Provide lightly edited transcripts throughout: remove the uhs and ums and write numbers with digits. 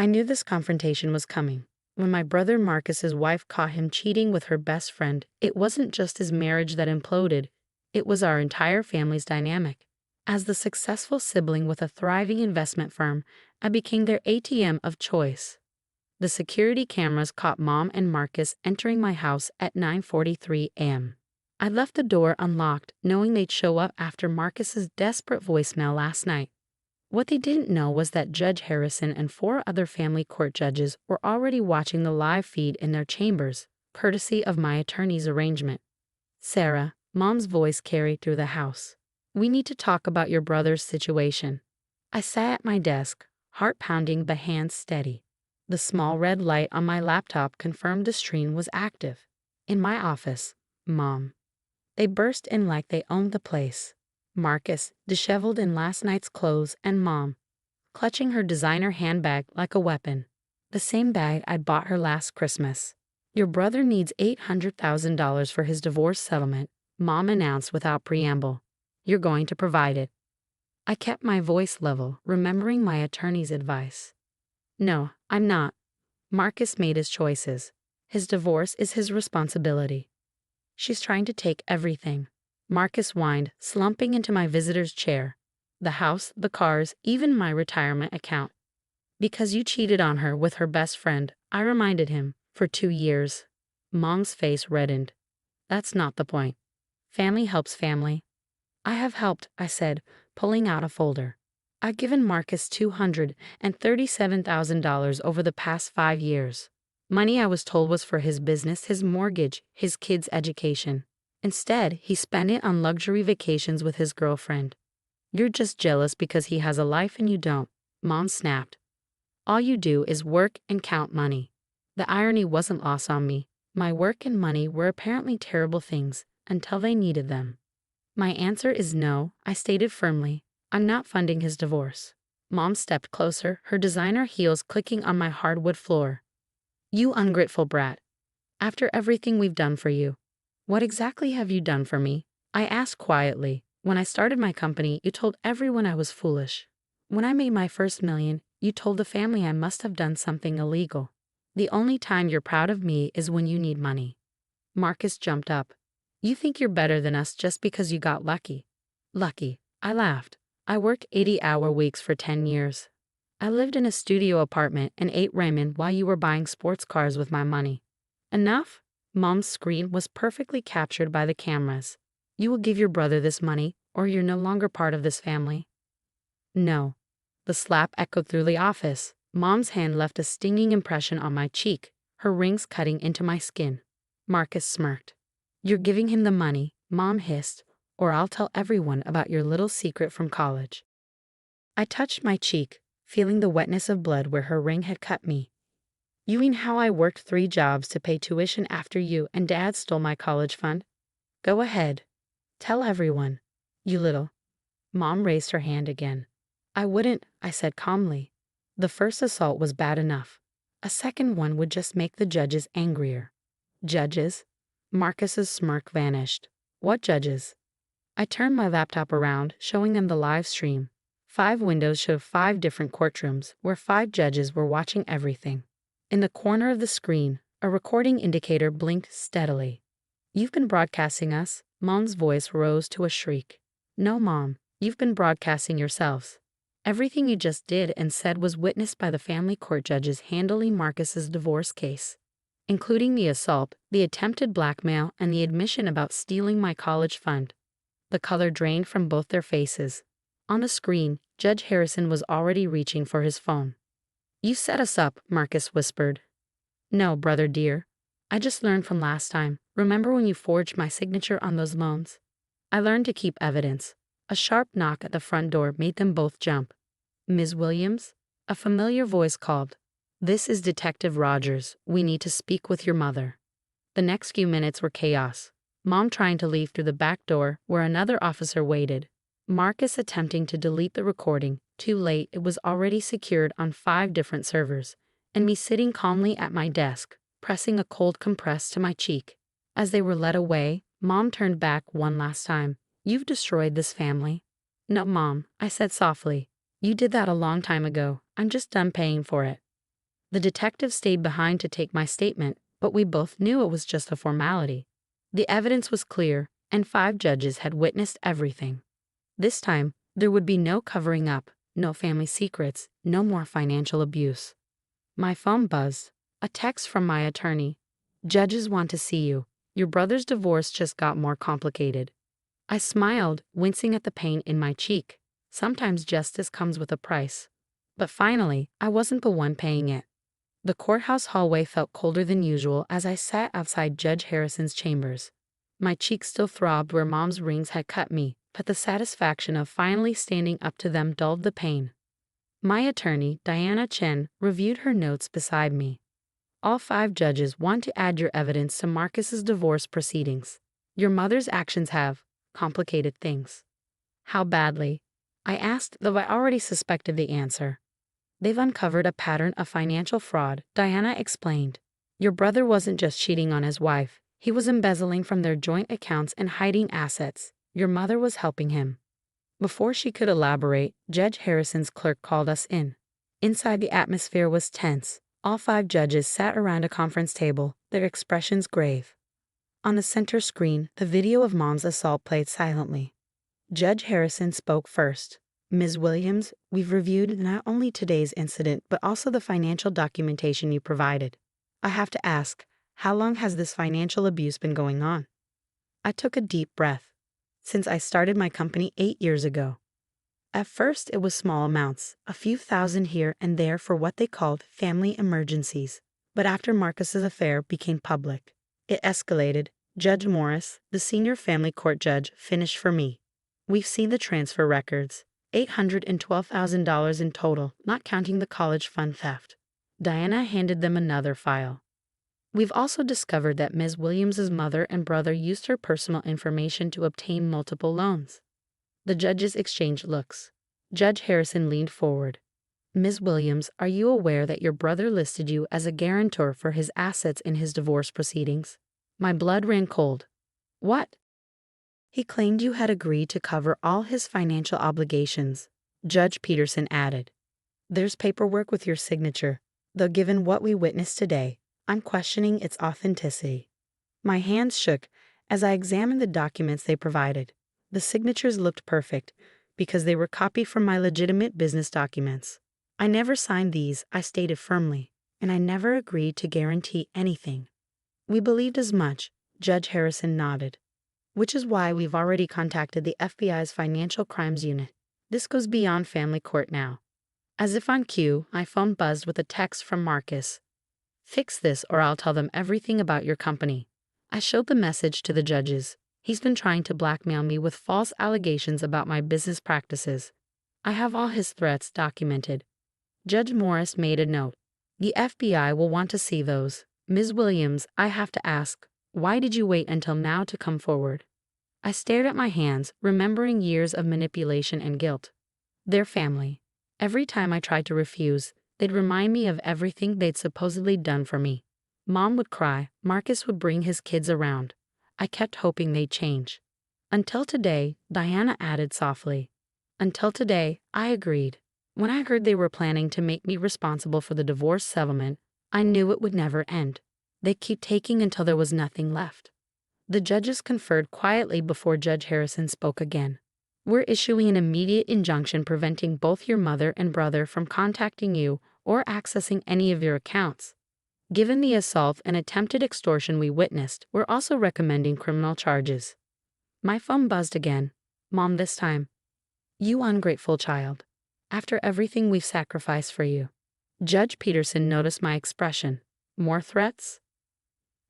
I knew this confrontation was coming. When my brother Marcus's wife caught him cheating with her best friend, it wasn't just his marriage that imploded, it was our entire family's dynamic. As the successful sibling with a thriving investment firm, I became their ATM of choice. The security cameras caught Mom and Marcus entering my house at 9:43 a.m. I left the door unlocked, knowing they'd show up after Marcus's desperate voicemail last night. What they didn't know was that Judge Harrison and 4 other family court judges were already watching the live feed in their chambers, courtesy of my attorney's arrangement. Sarah, Mom's voice carried through the house. We need to talk about your brother's situation. I sat at my desk, heart pounding but hands steady. The small red light on my laptop confirmed the stream was active. In my office, Mom. They burst in like they owned the place. Marcus, disheveled in last night's clothes, and Mom, clutching her designer handbag like a weapon. The same bag I bought her last Christmas. Your brother needs $800,000 for his divorce settlement, Mom announced without preamble. You're going to provide it. I kept my voice level, remembering my attorney's advice. No, I'm not. Marcus made his choices. His divorce is his responsibility. She's trying to take everything. Marcus whined, slumping into my visitor's chair. The house, the cars, even my retirement account. Because you cheated on her with her best friend, I reminded him, for 2 years. Mom's face reddened. That's not the point. Family helps family. I have helped, I said, pulling out a folder. I've given Marcus $237,000 over the past 5 years. Money I was told was for his business, his mortgage, his kids' education. Instead, he spent it on luxury vacations with his girlfriend. You're just jealous because he has a life and you don't, Mom snapped. All you do is work and count money. The irony wasn't lost on me. My work and money were apparently terrible things until they needed them. My answer is no, I stated firmly. I'm not funding his divorce. Mom stepped closer, her designer heels clicking on my hardwood floor. You ungrateful brat. After everything we've done for you. What exactly have you done for me? I asked quietly. When I started my company, you told everyone I was foolish. When I made my first million, you told the family I must have done something illegal. The only time you're proud of me is when you need money. Marcus jumped up. You think you're better than us just because you got lucky. Lucky, I laughed. I worked 80-hour weeks for 10 years. I lived in a studio apartment and ate ramen while you were buying sports cars with my money. Enough? Mom's scream was perfectly captured by the cameras. You will give your brother this money, or you're no longer part of this family. No. The slap echoed through the office. Mom's hand left a stinging impression on my cheek, her rings cutting into my skin. Marcus smirked. You're giving him the money, Mom hissed, or I'll tell everyone about your little secret from college. I touched my cheek, feeling the wetness of blood where her ring had cut me. You mean how I worked 3 jobs to pay tuition after you and Dad stole my college fund? Go ahead. Tell everyone. You little. Mom raised her hand again. I wouldn't, I said calmly. The first assault was bad enough. A second one would just make the judges angrier. Judges? Marcus's smirk vanished. What judges? I turned my laptop around, showing them the live stream. 5 windows showed 5 different courtrooms, where 5 judges were watching everything. In the corner of the screen, a recording indicator blinked steadily. You've been broadcasting us, Mom's voice rose to a shriek. No, Mom, you've been broadcasting yourselves. Everything you just did and said was witnessed by the family court judges handling Marcus's divorce case, including the assault, the attempted blackmail, and the admission about stealing my college fund. The color drained from both their faces. On the screen, Judge Harrison was already reaching for his phone. You set us up, Marcus whispered. No, brother dear. I just learned from last time. Remember when you forged my signature on those loans? I learned to keep evidence. A sharp knock at the front door made them both jump. Ms. Williams? A familiar voice called. This is Detective Rogers. We need to speak with your mother. The next few minutes were chaos. Mom trying to leave through the back door where another officer waited. Marcus attempting to delete the recording. Too late, it was already secured on 5 different servers, and me sitting calmly at my desk, pressing a cold compress to my cheek. As they were led away, Mom turned back one last time. You've destroyed this family. No, Mom, I said softly. You did that a long time ago. I'm just done paying for it. The detective stayed behind to take my statement, but we both knew it was just a formality. The evidence was clear, and 5 judges had witnessed everything. This time, there would be no covering up, no family secrets, no more financial abuse. My phone buzzed. A text from my attorney. Judges want to see you. Your brother's divorce just got more complicated. I smiled, wincing at the pain in my cheek. Sometimes justice comes with a price. But finally, I wasn't the one paying it. The courthouse hallway felt colder than usual as I sat outside Judge Harrison's chambers. My cheeks still throbbed where Mom's rings had cut me, but the satisfaction of finally standing up to them dulled the pain. My attorney, Diana Chen, reviewed her notes beside me. All 5 judges want to add your evidence to Marcus's divorce proceedings. Your mother's actions have complicated things. How badly? I asked, though I already suspected the answer. They've uncovered a pattern of financial fraud, Diana explained. Your brother wasn't just cheating on his wife, he was embezzling from their joint accounts and hiding assets. Your mother was helping him. Before she could elaborate, Judge Harrison's clerk called us in. Inside, the atmosphere was tense. All 5 judges sat around a conference table, their expressions grave. On the center screen, the video of Mom's assault played silently. Judge Harrison spoke first. Ms. Williams, we've reviewed not only today's incident but also the financial documentation you provided. I have to ask, how long has this financial abuse been going on? I took a deep breath. Since I started my company 8 years ago. At first, it was small amounts, a few thousand here and there for what they called family emergencies. But after Marcus's affair became public, it escalated. Judge Morris, the senior family court judge, finished for me. We've seen the transfer records, $812,000 in total, not counting the college fund theft. Diana handed them another file. We've also discovered that Ms. Williams's mother and brother used her personal information to obtain multiple loans. The judges exchanged looks. Judge Harrison leaned forward. Ms. Williams, are you aware that your brother listed you as a guarantor for his assets in his divorce proceedings? My blood ran cold. What? He claimed you had agreed to cover all his financial obligations, Judge Peterson added. There's paperwork with your signature, though given what we witnessed today, I'm questioning its authenticity. My hands shook as I examined the documents they provided. The signatures looked perfect because they were copied from my legitimate business documents. I never signed these, I stated firmly, and I never agreed to guarantee anything. We believed as much, Judge Harrison nodded. Which is why we've already contacted the FBI's Financial Crimes Unit. This goes beyond family court now. As if on cue, my phone buzzed with a text from Marcus. Fix this or I'll tell them everything about your company. I showed the message to the judges. He's been trying to blackmail me with false allegations about my business practices. I have all his threats documented. Judge Morris made a note. The FBI will want to see those. Ms. Williams, I have to ask, why did you wait until now to come forward? I stared at my hands, remembering years of manipulation and guilt. Their family. Every time I tried to refuse, they'd remind me of everything they'd supposedly done for me. Mom would cry, Marcus would bring his kids around. I kept hoping they'd change. Until today, Diana added softly. Until today, I agreed. When I heard they were planning to make me responsible for the divorce settlement, I knew it would never end. They'd keep taking until there was nothing left. The judges conferred quietly before Judge Harrison spoke again. We're issuing an immediate injunction preventing both your mother and brother from contacting you or accessing any of your accounts. Given the assault and attempted extortion we witnessed, we're also recommending criminal charges. My phone buzzed again. Mom this time. You ungrateful child. After everything we've sacrificed for you. Judge Peterson noticed my expression. More threats?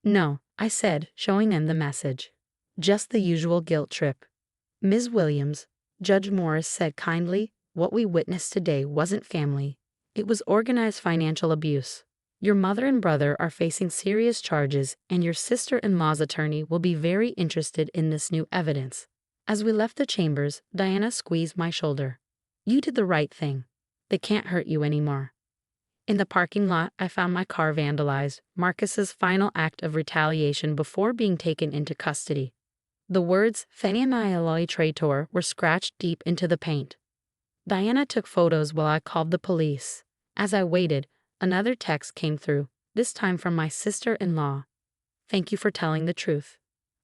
No, I said, showing them the message. Just the usual guilt trip. Ms. Williams, Judge Morris said kindly, what we witnessed today wasn't family. It was organized financial abuse. Your mother and brother are facing serious charges, and your sister-in-law's attorney will be very interested in this new evidence. As we left the chambers, Diana squeezed my shoulder. You did the right thing. They can't hurt you anymore. In the parking lot, I found my car vandalized, Marcus's final act of retaliation before being taken into custody. The words "Fenianaialoi traitor" were scratched deep into the paint. Diana took photos while I called the police. As I waited, Another text came through, this time from my sister-in-law. Thank you for telling the truth.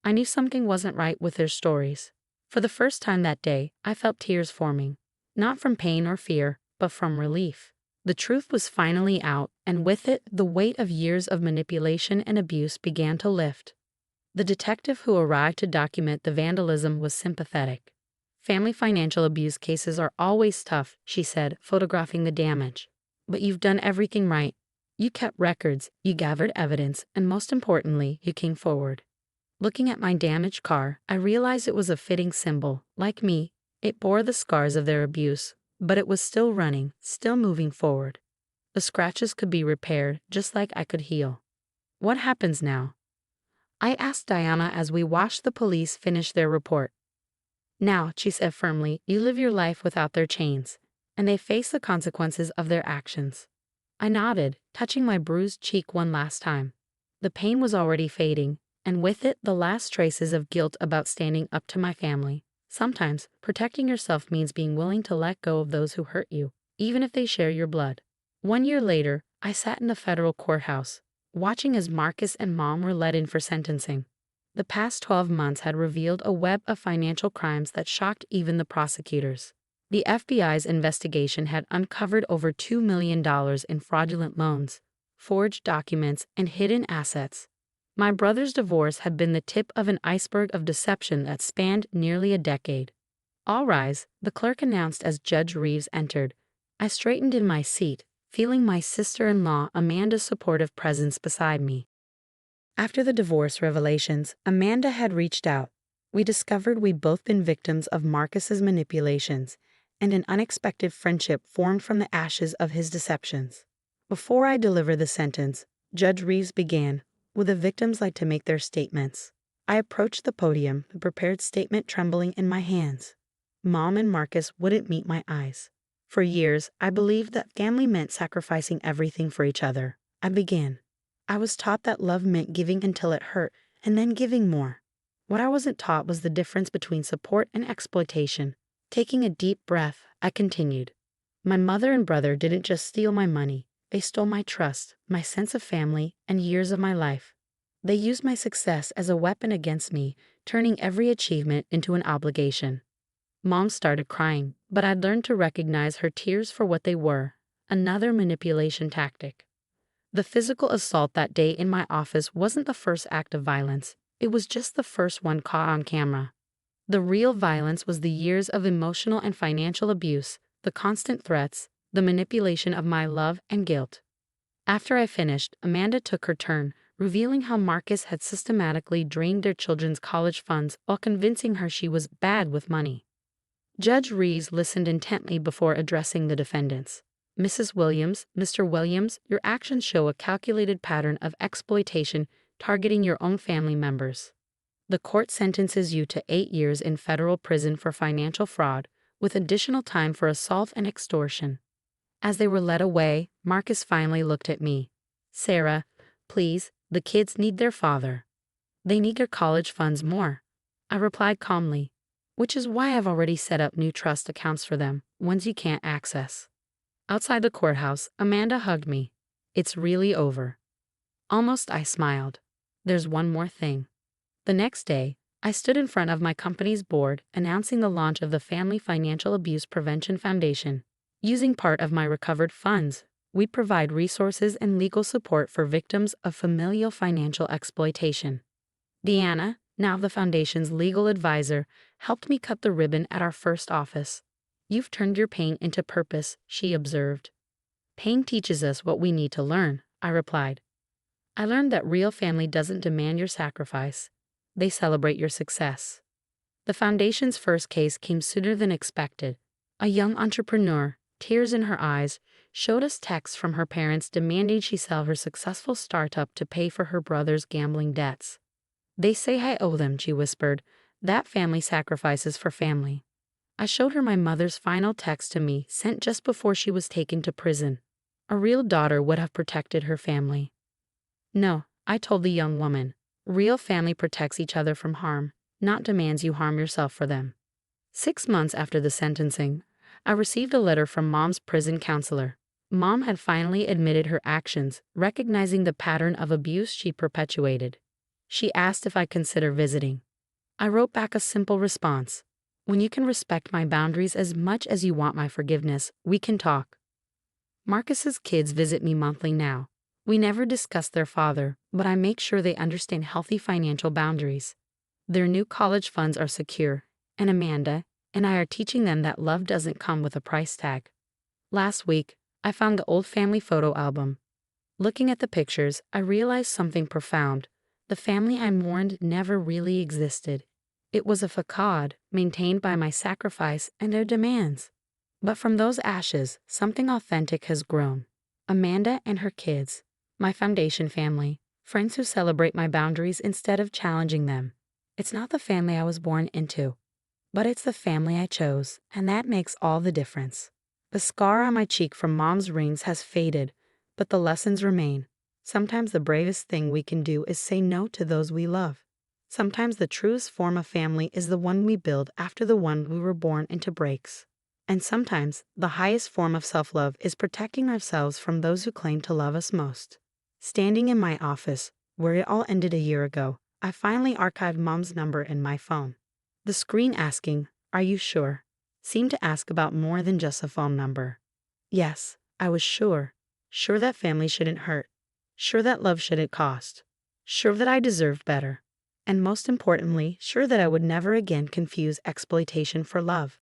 I knew something wasn't right with their stories. For the first time that day, I felt tears forming. Not from pain or fear, but from relief. The truth was finally out, and with it, the weight of years of manipulation and abuse began to lift. The detective who arrived to document the vandalism was sympathetic. Family financial abuse cases are always tough, she said, photographing the damage. But you've done everything right. You kept records, you gathered evidence, and most importantly, you came forward. Looking at my damaged car, I realized it was a fitting symbol. Like me, it bore the scars of their abuse, but it was still running, still moving forward. The scratches could be repaired, just like I could heal. What happens now? I asked Diana as we watched the police finish their report. Now, she said firmly, you live your life without their chains, and they face the consequences of their actions. I nodded, touching my bruised cheek one last time. The pain was already fading, and with it the last traces of guilt about standing up to my family. Sometimes, protecting yourself means being willing to let go of those who hurt you, even if they share your blood. 1 year later, I sat in the federal courthouse, watching as Marcus and Mom were led in for sentencing. The past 12 months had revealed a web of financial crimes that shocked even the prosecutors. The FBI's investigation had uncovered over $2 million in fraudulent loans, forged documents, and hidden assets. My brother's divorce had been the tip of an iceberg of deception that spanned nearly a decade. All rise, the clerk announced as Judge Reeves entered. I straightened in my seat, feeling my sister-in-law Amanda's supportive presence beside me. After the divorce revelations, Amanda had reached out. We discovered we'd both been victims of Marcus's manipulations, and an unexpected friendship formed from the ashes of his deceptions. Before I delivered the sentence, Judge Reeves began, would the victims like to make their statements? I approached the podium, the prepared statement trembling in my hands. Mom and Marcus wouldn't meet my eyes. For years, I believed that family meant sacrificing everything for each other. I began. I was taught that love meant giving until it hurt, and then giving more. What I wasn't taught was the difference between support and exploitation. Taking a deep breath, I continued. My mother and brother didn't just steal my money, they stole my trust, my sense of family, and years of my life. They used my success as a weapon against me, turning every achievement into an obligation. Mom started crying, but I'd learned to recognize her tears for what they were, another manipulation tactic. The physical assault that day in my office wasn't the first act of violence, it was just the first one caught on camera. The real violence was the years of emotional and financial abuse, the constant threats, the manipulation of my love and guilt. After I finished, Amanda took her turn, revealing how Marcus had systematically drained their children's college funds while convincing her she was bad with money. Judge Reeves listened intently before addressing the defendants. Mrs. Williams, Mr. Williams, your actions show a calculated pattern of exploitation targeting your own family members. The court sentences you to 8 years in federal prison for financial fraud, with additional time for assault and extortion. As they were led away, Marcus finally looked at me. Sarah, please, the kids need their father. They need their college funds more. I replied calmly, which is why I've already set up new trust accounts for them, ones you can't access. Outside the courthouse, Amanda hugged me. It's really over. Almost I smiled. There's one more thing. The next day, I stood in front of my company's board announcing the launch of the Family Financial Abuse Prevention Foundation. Using part of my recovered funds, we provide resources and legal support for victims of familial financial exploitation. Deanna, now the foundation's legal advisor, helped me cut the ribbon at our first office. You've turned your pain into purpose, she observed. Pain teaches us what we need to learn, I replied. I learned that real family doesn't demand your sacrifice. They celebrate your success. The foundation's first case came sooner than expected. A young entrepreneur, tears in her eyes, showed us texts from her parents demanding she sell her successful startup to pay for her brother's gambling debts. They say I owe them, she whispered. That family sacrifices for family. I showed her my mother's final text to me, sent just before she was taken to prison. A real daughter would have protected her family. No, I told the young woman. Real family protects each other from harm, not demands you harm yourself for them. 6 months after the sentencing, I received a letter from Mom's prison counselor. Mom had finally admitted her actions, recognizing the pattern of abuse she perpetuated. She asked if I consider visiting. I wrote back a simple response. When you can respect my boundaries as much as you want my forgiveness, we can talk. Marcus's kids visit me monthly now. We never discuss their father, but I make sure they understand healthy financial boundaries. Their new college funds are secure, and Amanda and I are teaching them that love doesn't come with a price tag. Last week, I found the old family photo album. Looking at the pictures, I realized something profound. The family I mourned never really existed. It was a facade maintained by my sacrifice and their demands. But from those ashes, something authentic has grown. Amanda and her kids, my foundation family, friends who celebrate my boundaries instead of challenging them. It's not the family I was born into, but it's the family I chose, and that makes all the difference. The scar on my cheek from Mom's rings has faded, but the lessons remain. Sometimes the bravest thing we can do is say no to those we love. Sometimes the truest form of family is the one we build after the one we were born into breaks. And sometimes the highest form of self-love is protecting ourselves from those who claim to love us most. Standing in my office, where it all ended a year ago, I finally archived Mom's number in my phone. The screen asking, "Are you sure?" seemed to ask about more than just a phone number. Yes, I was sure. Sure that family shouldn't hurt. Sure that love shouldn't cost. Sure that I deserved better. And most importantly, sure that I would never again confuse exploitation for love.